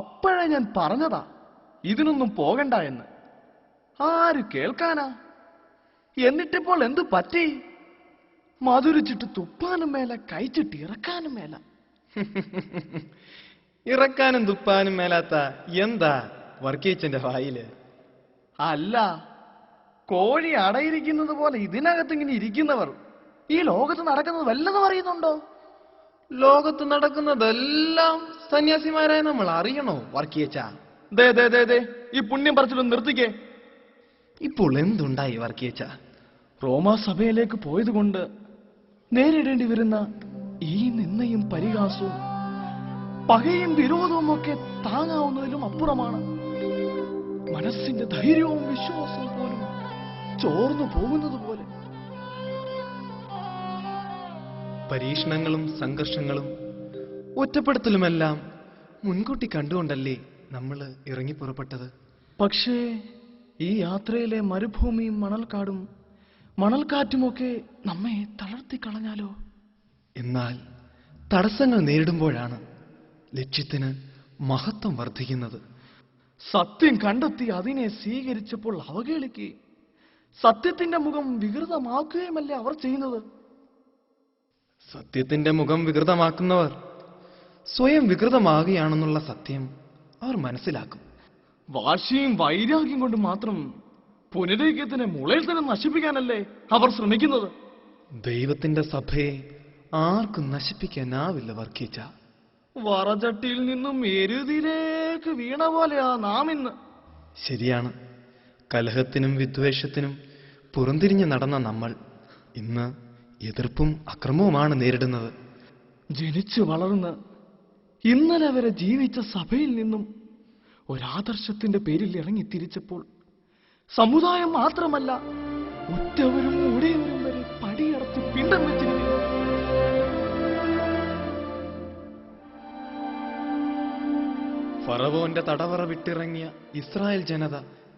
അപ്പോഴേ ഞാൻ പറഞ്ഞതാ ഇതിനൊന്നും പോകണ്ട എന്ന്. ആര് കേൾക്കാനാ? എന്നിട്ടിപ്പോൾ എന്തു പറ്റി? മധുരിച്ചിട്ട് തുപ്പാനും മേല, കഴിച്ചിട്ട് ഇറക്കാനും മേല. ഇറക്കാനും തുപ്പാനും മേലാത്ത എന്താ വർക്കീച്ചന്റെ വായില്? അല്ല, കോഴി അടയിരിക്കുന്നത് പോലെ ഇതിനകത്ത് ഇങ്ങനെ ഇരിക്കുന്നവർ ഈ ലോകത്ത് നടക്കുന്നത് വല്ലതും അറിയുന്നുണ്ടോ? ലോകത്ത് നടക്കുന്നതെല്ലാം സന്യാസിമാരായ നമ്മൾ അറിയണോ വർക്കീച്ച? ദേ ദേ ദേ ദേ ഈ പുണ്യം പറച്ചിലൊന്ന് നിർത്തിക്കേ. ഇപ്പോൾ എന്തുണ്ടായി വർക്കീച്ച? റോമാ സഭയിലേക്ക് പോയത് കൊണ്ട് നേരിടേണ്ടി വരുന്ന ഈ നിന്ദയും പരിഹാസവും പകയും വിരോധവും ഒക്കെ താങ്ങാവുന്നതിലും അപ്പുറമാണ്. മനസ്സിന്റെ ധൈര്യവും വിശ്വാസവും പോലും ചോർന്നു പോകുന്നത് പോലെ. പരീക്ഷണങ്ങളും സംഘർഷങ്ങളും ഒറ്റപ്പെടുത്തലുമെല്ലാം മുൻകൂട്ടി കണ്ടുകൊണ്ടല്ലേ നമ്മൾ ഇറങ്ങിപ്പുറപ്പെട്ടത്. പക്ഷേ ഈ യാത്രയിലെ മരുഭൂമിയും മണൽക്കാടും മണൽക്കാറ്റുമൊക്കെ നമ്മെ തളർത്തിക്കളഞ്ഞാലോ? എന്നാൽ തടസ്സങ്ങൾ നേരിടുമ്പോഴാണ് ലക്ഷ്യത്തിന് മഹത്വം വർദ്ധിക്കുന്നത്. സത്യം കണ്ടെത്തി അതിനെ സ്വീകരിച്ചപ്പോൾ അവഹേളിക്കുകയും സത്യത്തിന്റെ മുഖം വികൃതമാക്കുകയുമല്ലേ അവർ ചെയ്യുന്നത്. സത്യത്തിന്റെ മുഖം വികൃതമാക്കുന്നവർ സ്വയം വികൃതമാകുകയാണെന്നുള്ള സത്യം അവർ മനസ്സിലാക്കും. വാശിയും വൈരാഗ്യം കൊണ്ട് മാത്രം പുനരൈക്യത്തിനെ മുളയിൽ തന്നെ നശിപ്പിക്കാനല്ലേ അവർ ശ്രമിക്കുന്നത്. ദൈവത്തിന്റെ സഭയെ ആർക്കും നശിപ്പിക്കാനാവില്ല വർക്കീച്ച. വറചട്ടിയിൽ നിന്നും എരുതിയിലേക്ക് വീണ പോലെയാ നാം ഇന്ന്. ശരിയാണ്. കലഹത്തിനും വിദ്വേഷത്തിനും പുറംതിരിഞ്ഞ് നടന്ന നമ്മൾ ഇന്ന് എതിർപ്പും അക്രമവുമാണ് നേരിടുന്നത്. ജനിച്ചു വളർന്ന് ഇന്നലെ വരെ ജീവിച്ച സഭയിൽ നിന്നും ഒരാദർശത്തിന്റെ പേരിൽ ഇറങ്ങി തിരിച്ചപ്പോൾ സമുദായം മാത്രമല്ല ഒറ്റവരും ഉടയവരും വരെ പടിയടച്ച് പിണ്ടം വെച്ചിരിക്കുന്നു. ഫറവോന്റെ തടവറ വിട്ടിറങ്ങിയ ഇസ്രായേൽ ജനത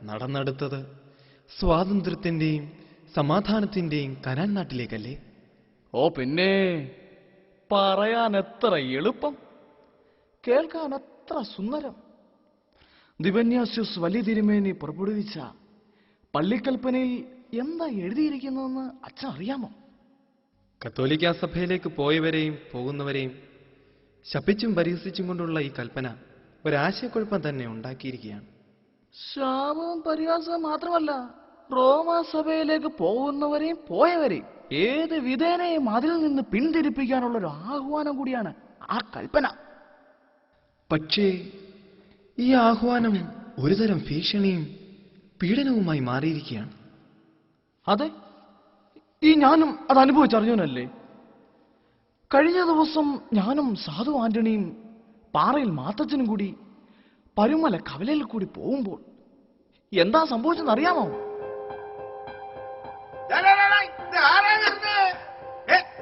നടന്നെടുത്തത് സ്വാതന്ത്ര്യത്തിന്റെയും സമാധാനത്തിന്റെയും കനാൻ നാട്ടിലേക്കല്ലേ? ഓ പിന്നെ, പറയാൻ എത്ര എളുപ്പം, കേൾക്കാൻ എത്ര സുന്ദരം. ദിവന്യാസ്യൂസ് വലിയ തിരുമേനി പുറപ്പെടുവിച്ച പള്ളിക്കൽപ്പനയിൽ എന്താ എഴുതിയിരിക്കുന്നതെന്ന് അച്ഛൻ അറിയാമോ? കത്തോലിക്കാ സഭയിലേക്ക് പോയവരെയും പോകുന്നവരെയും ശപിച്ചും പരിഹസിച്ചും കൊണ്ടുള്ള ഈ കൽപ്പന ഒരാശയക്കുഴപ്പം തന്നെ ഉണ്ടാക്കിയിരിക്കുകയാണ്. ശാപവും പരിഹാസവും മാത്രമല്ല, റോമാ സഭയിലേക്ക് പോകുന്നവരെയും പോയവരെയും ഏത് വിധേനയും അതിൽ നിന്ന് പിന്തിരിപ്പിക്കാനുള്ള ഒരു ആഹ്വാനം കൂടിയാണ് ആ കൽപ്പന. പക്ഷേ ഈ ആഹ്വാനം ഒരുതരം ഭീഷണിയും പീഡനവുമായി മാറിയിരിക്കുകയാണ്. അതെ, ഈ ഞാനും അത് അനുഭവിച്ചറിഞ്ഞവനല്ലേ. കഴിഞ്ഞ ദിവസം ഞാനും സാധു ആന്റണിയും പാറയിൽ മാത്തച്ഛനും കൂടി പരുമല കവലയിൽ കൂടി പോകുമ്പോൾ എന്താ സംഭവിച്ചെന്ന് അറിയാമോ?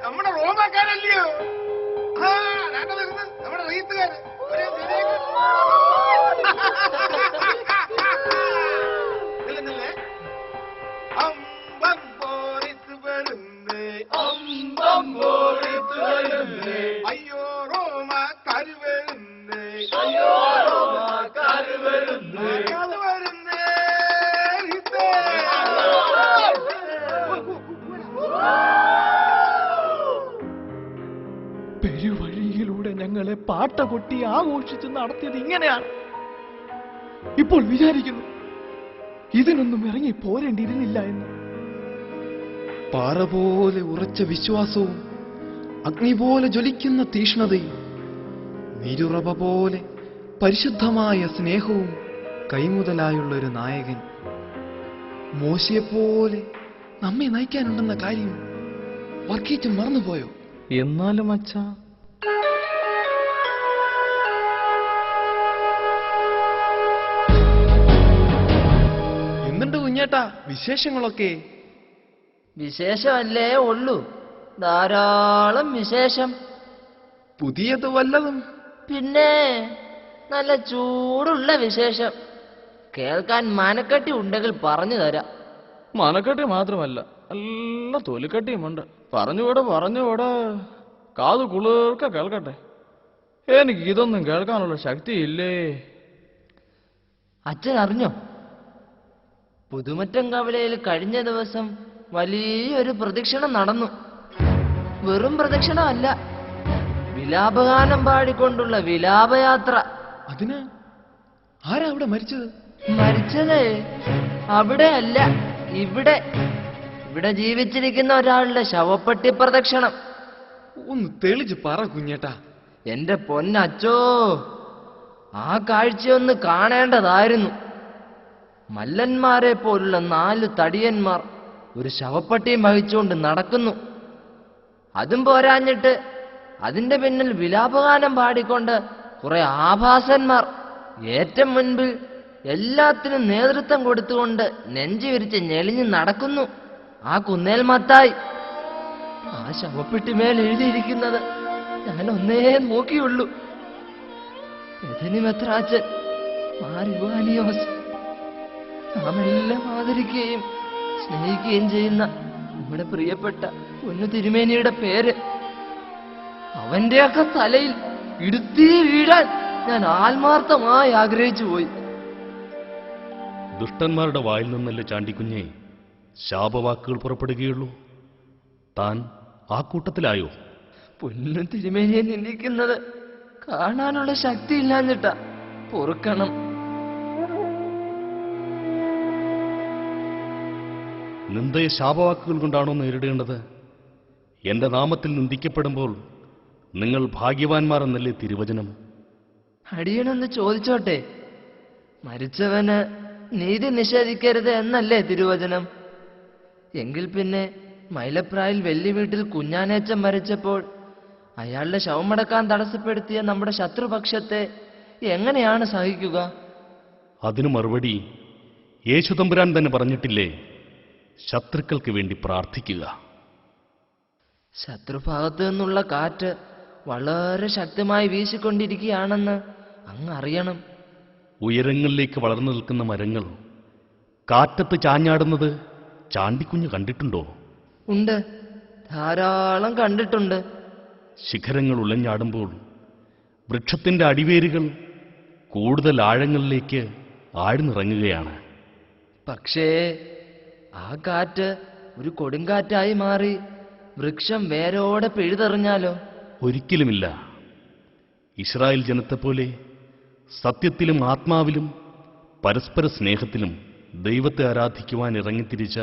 നമ്മുടെ റോമാക്കാരല്ലയോ? നമ്മുടെ റീത്തുകാര് അമ്പം പോറിത്ത് വരുന്നേ, അമ്പം പോറിത്ത് വരുന്നേ, അയ്യോ റോമാക്കാര് വരുന്നേ, അയ്യോ റോമാക്കാര് വരുന്നേ, അത് വരുന്നേ. പെരുവഴിയിലൂടെ ഞങ്ങളെ പാട്ട കൊട്ടി ആഘോഷിച്ച് നടത്തിയത് ഇങ്ങനെയാണ്. ഇപ്പോൾ വിചാരിക്കുന്നു ഇതിനൊന്നും ഇറങ്ങി പോരേണ്ടിയിരുന്നില്ല എന്ന്. പാറ പോലെ ഉറച്ച വിശ്വാസവും അഗ്നി പോലെ ജ്വലിക്കുന്ന തീഷ്ണതയും നീരുറവ പോലെ പരിശുദ്ധമായ സ്നേഹവും കൈമുതലായുള്ളൊരു നായകൻ മോശയെപ്പോലെ നമ്മെ നയിക്കാനുണ്ടെന്ന കാര്യം വർക്കീച്ചൻ മറന്നുപോയോ? എന്നാലും അച്ഛാ, എന്തുണ്ട് കുഞ്ഞേട്ടാ വിശേഷങ്ങളൊക്കെ? വിശേഷമല്ലേ ഉള്ളൂ, ധാരാളം വിശേഷം. പുതിയത് വല്ലതും? പിന്നെ നല്ല ചൂടുള്ള വിശേഷം. കേൾക്കാൻ മനക്കെട്ടി ഉണ്ടെങ്കിൽ പറഞ്ഞു തരാം. മനക്കെട്ടി മാത്രമല്ല, നല്ല തൊലിക്കട്ടിയുമുണ്ട്. പറഞ്ഞുകൂടെ കാതു കുളിർക്ക കേൾക്കട്ടെ. എനിക്ക് ഇതൊന്നും കേൾക്കാനുള്ള ശക്തിയില്ലേ. അച്ഛൻ അറിഞ്ഞോ, പുതുമറ്റം കവലയിൽ കഴിഞ്ഞ ദിവസം വലിയൊരു പ്രദക്ഷിണം നടന്നു. വെറും പ്രദക്ഷിണമല്ല, വിലാപഗാനം പാടിക്കൊണ്ടുള്ള വിലാപയാത്ര. അതിന് ആരാ അവിടെ മരിച്ചത്? മരിച്ചത് അവിടെയല്ല, ഇവിടെ ഇവിടെ ജീവിച്ചിരിക്കുന്ന ഒരാളുടെ ശവപ്പെട്ടി പ്രദക്ഷിണം. ഒന്ന് തെളിച്ച് പറ കുഞ്ഞേട്ടാ. എന്റെ പൊന്നച്ചോ, ആ കാഴ്ചയൊന്ന് കാണേണ്ടതായിരുന്നു. മല്ലന്മാരെ പോലുള്ള 4 തടിയന്മാർ ഒരു ശവപ്പെട്ടിയും വഹിച്ചുകൊണ്ട് നടക്കുന്നു. അതും പോരാഞ്ഞിട്ട് അതിന്റെ പിന്നിൽ വിലാപഗാനം പാടിക്കൊണ്ട് കുറെ ആഭാസന്മാർ ഏറ്റവും മുൻപിൽ എല്ലാത്തിനും നേതൃത്വം കൊടുത്തുകൊണ്ട് നെഞ്ചു വിരിച്ച് ഞെളിഞ്ഞ് നടക്കുന്നു. ആ കുന്നേൽ മത്തായി, ആ ശവപ്പെട്ടിമേൽ എഴുതിയിരിക്കുന്നത് ഞാൻ ഒന്നേ നോക്കിയുള്ളൂ. മെത്രാച്ചൻ മാർ ഇവാനിയോസ്. നാം എല്ലാം ആദരിക്കുകയും സ്നേഹിക്കുകയും ചെയ്യുന്ന നമ്മുടെ പ്രിയപ്പെട്ട പൊന്നു തിരുമേനിയുടെ പേര്, അവന്റെയൊക്കെ തലയിൽ ഇടുത്തി വീഴാൻ ഞാൻ ആത്മാർത്ഥമായി ആഗ്രഹിച്ചു പോയി. ദുഷ്ടന്മാരുടെ വായിൽ നിന്നല്ലേ ചാണ്ടിക്കുഞ്ഞെ ശാപവാക്കുകൾ പുറപ്പെടുകയുള്ളൂ. താൻ ആ കൂട്ടത്തിലായോ? പൊന്നു തിരുമേനിയെ നിന്ദിക്കുന്നത് കാണാനുള്ള ശക്തി ഇല്ലാഞ്ഞിട്ടാ. പൊറുക്കണം. നിന്ദയെ ശാപവാക്കുകൾ കൊണ്ടാണോ നേരിടേണ്ടത്? എന്റെ നാമത്തിൽ നിന്ദിക്കപ്പെടുമ്പോൾ നിങ്ങൾ ഭാഗ്യവാന്മാർ എന്നല്ലേ തിരുവചനം? അടിയനൊന്ന് ചോദിച്ചോട്ടെ, മരിച്ചവന് നീതി നിഷേധിക്കരുത് എന്നല്ലേ തിരുവചനം? എങ്കിൽ പിന്നെ മൈലപ്രായിൽ വെള്ളി വീട്ടിൽ കുഞ്ഞാനേച്ചൻ മരിച്ചപ്പോൾ അയാളുടെ ശവമടക്കാൻ തടസ്സപ്പെടുത്തിയ നമ്മുടെ ശത്രുപക്ഷത്തെ എങ്ങനെയാണ് സഹിക്കുക? അതിനു മറുപടി യേശുതമ്പുരാൻ തന്നെ പറഞ്ഞിട്ടില്ലേ, ശത്രുക്കൾക്ക് വേണ്ടി പ്രാർത്ഥിക്കുക. ശത്രുഭാഗത്തു നിന്നുള്ള കാറ്റ് വളരെ ശക്തമായി വീശിക്കൊണ്ടിരിക്കുകയാണെന്ന് അങ്ങ് അറിയണം. ഉയരങ്ങളിലേക്ക് വളർന്നു നിൽക്കുന്ന മരങ്ങൾ കാറ്റത്ത് ചാഞ്ഞാടുന്നത് ചാണ്ടിക്കുഞ്ഞ് കണ്ടിട്ടുണ്ടോ? ഉണ്ട്, ധാരാളം കണ്ടിട്ടുണ്ട്. ശിഖരങ്ങൾ ഉലഞ്ഞാടുമ്പോൾ വൃക്ഷത്തിന്റെ അടിവേരുകൾ കൂടുതൽ ആഴങ്ങളിലേക്ക് ആഴ്ന്നിറങ്ങുകയാണ്. പക്ഷേ ആ കാറ്റ് ഒരു കൊടുങ്കാറ്റായി മാറി വൃക്ഷം വേരോടെ പിഴുതെറിഞ്ഞാലോ? ഒരിക്കലുമില്ല. ഇസ്രായേൽ ജനത്തെപ്പോലെ സത്യത്തിലും ആത്മാവിലും പരസ്പര സ്നേഹത്തിലും ദൈവത്തെ ആരാധിക്കുവാൻ ഇറങ്ങിത്തിരിച്ച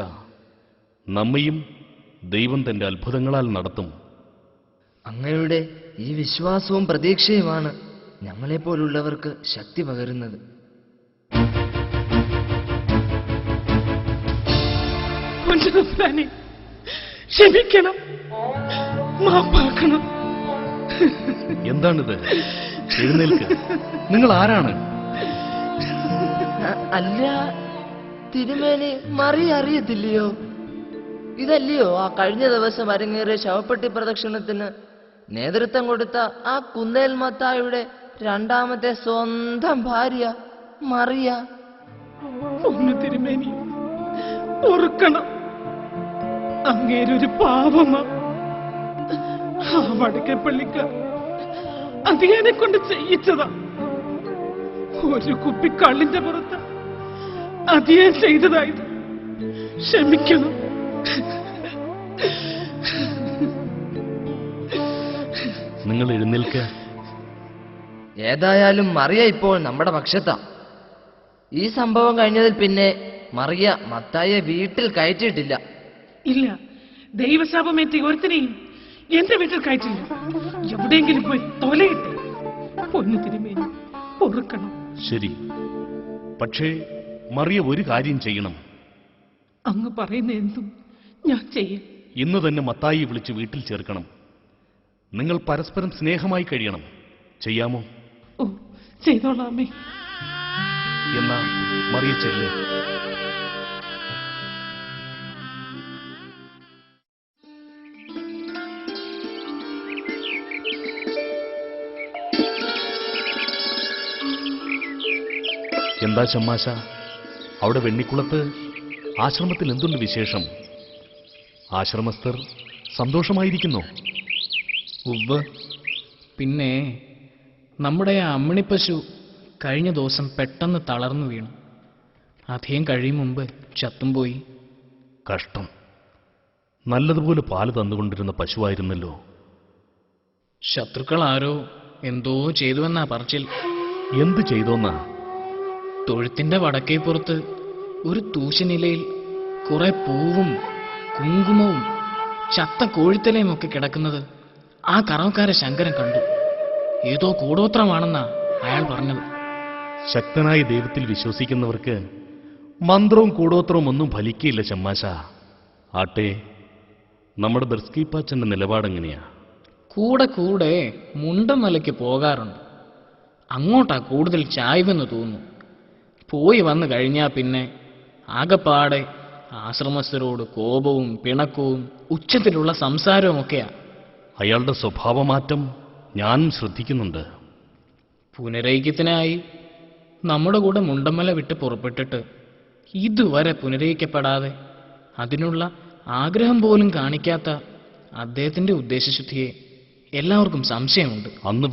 നമ്മയും ദൈവം തന്റെ അത്ഭുതങ്ങളാൽ നടത്തും. അങ്ങയുടെ ഈ വിശ്വാസവും പ്രതീക്ഷയുമാണ് ഞങ്ങളെപ്പോലുള്ളവർക്ക് ശക്തി പകരുന്നത്. ക്ഷമിക്കണം, മാപ്പാക്കണം. എന്താണിത്? എഴുന്നേൽക്ക്. നിങ്ങൾ ആരാണ്? അല്ല, തിരുമേനി മറി അറിയത്തില്ലയോ? ഇതല്ലയോ ആ കഴിഞ്ഞ ദിവസം അരങ്ങേറിയ ശവപ്പെട്ടി പ്രദക്ഷിണത്തിന് നേതൃത്വം കൊടുത്ത ആ കുന്നേൽ മത്തായുടെ 2ാമത്തെ സ്വന്തം ഭാര്യ മറിയ? ഒന്ന് തിരുമേനി ഓർക്കണം, അങ്ങേരൊരു പാവമാ. ആ വടക്കേപ്പള്ളിക്കാർ അതിനെ കൊണ്ട് ചെയ്യിച്ചതാ. ഒരു കുപ്പി കള്ളിന്റെ പുറത്ത് അതിയെ ചെയ്തതായത്. ക്ഷമിക്കണം. നിങ്ങൾ എഴുന്നേൽക്ക. ഏതായാലും മറിയ ഇപ്പോൾ നമ്മുടെ പക്ഷത്താ. ഈ സംഭവം കഴിഞ്ഞതിൽ പിന്നെ മറിയ മത്തായിയെ വീട്ടിൽ കയറ്റിയിട്ടില്ല. ഇല്ല, ദൈവശാപമേറ്റി ഒരുത്തിനെയും എന്റെ വീട്ടിൽ കയറ്റില്ല. എവിടെയെങ്കിലും പോയി തൊലയിട്ട്. പൊന്നു തിരുമേനി പൊറുക്കണം. ശരി, പക്ഷേ മറിയ ഒരു കാര്യം ചെയ്യണം. അങ്ങ് പറയുന്ന എന്തും ഞാൻ ചെയ്യാം. ഇന്ന് തന്നെ മത്തായിയെ വിളിച്ച് വീട്ടിൽ ചേർക്കണം. നിങ്ങൾ പരസ്പരം സ്നേഹമായി കഴിയണം. ചെയ്യാമോ? ഓ, ചെയ്തോളാമേ. എന്നാ മറിയ ചെല്ല്. എന്താ ചമ്മാശ, അവിടെ വെണ്ണിക്കുളത്ത് ആശ്രമത്തിൽ എന്തുണ്ട് വിശേഷം? ആശ്രമസ്ഥർ സന്തോഷമായിരിക്കുന്നോ? ഉവ്വ്, പിന്നെ നമ്മുടെ ആ അമ്മിണിപ്പശു കഴിഞ്ഞ ദിവസം പെട്ടെന്ന് തളർന്നു വീണു. അധികം കഴിയും മുമ്പ് ചത്തും പോയി. കഷ്ടം. നല്ലതുപോലെ പാല് തന്നുകൊണ്ടിരുന്ന പശുവായിരുന്നല്ലോ. ശത്രുക്കൾ ആരോ എന്തോ ചെയ്തുവെന്നാ പറച്ചിൽ. എന്തു ചെയ്തോന്നാ? തൊഴുത്തിന്റെ വടക്കേപ്പുറത്ത് ഒരു തൂശനിലയിൽ കുറെ പൂവും കുങ്കുമവും ചത്ത കോഴിത്തലയും ഒക്കെ കിടക്കുന്നത് ആ കറവക്കാരെ ശങ്കരൻ കണ്ടു. ഏതോ കൂടോത്രമാണെന്നാ അയാൾ പറഞ്ഞത്. ശക്തനായ ദൈവത്തിൽ വിശ്വസിക്കുന്നവർക്ക് മന്ത്രവും കൂടോത്രവും ഒന്നും ഫലിക്കയില്ല ചമ്മാശ. ആട്ടെ, നമ്മുടെ ബർസ്കീപ്പാച്ചന്റെ നിലപാടെങ്ങനെയാ? കൂടെ കൂടെ മുണ്ടമലയ്ക്ക് പോകാറുണ്ട്. അങ്ങോട്ടാ കൂടുതൽ ചായ്വെന്ന് തോന്നുന്നു. പോയി വന്നു കഴിഞ്ഞാൽ പിന്നെ ആകപ്പാടെ ആശ്രമസ്ഥരോട് കോപവും പിണക്കവും ഉച്ചത്തിലുള്ള സംസാരവും ഒക്കെയാ. അയാളുടെ സ്വഭാവമാറ്റം ഞാനും ശ്രദ്ധിക്കുന്നുണ്ട്. പുനരൈക്യത്തിനായി നമ്മുടെ കൂടെ മുണ്ടമല വിട്ട് പുറപ്പെട്ടിട്ട് ഇതുവരെ പുനരയിക്കപ്പെടാതെ അതിനുള്ള ആഗ്രഹം പോലും കാണിക്കാത്ത അദ്ദേഹത്തിന്റെ ഉദ്ദേശശുദ്ധിയെ എല്ലാവർക്കും സംശയമുണ്ട്. അന്ന്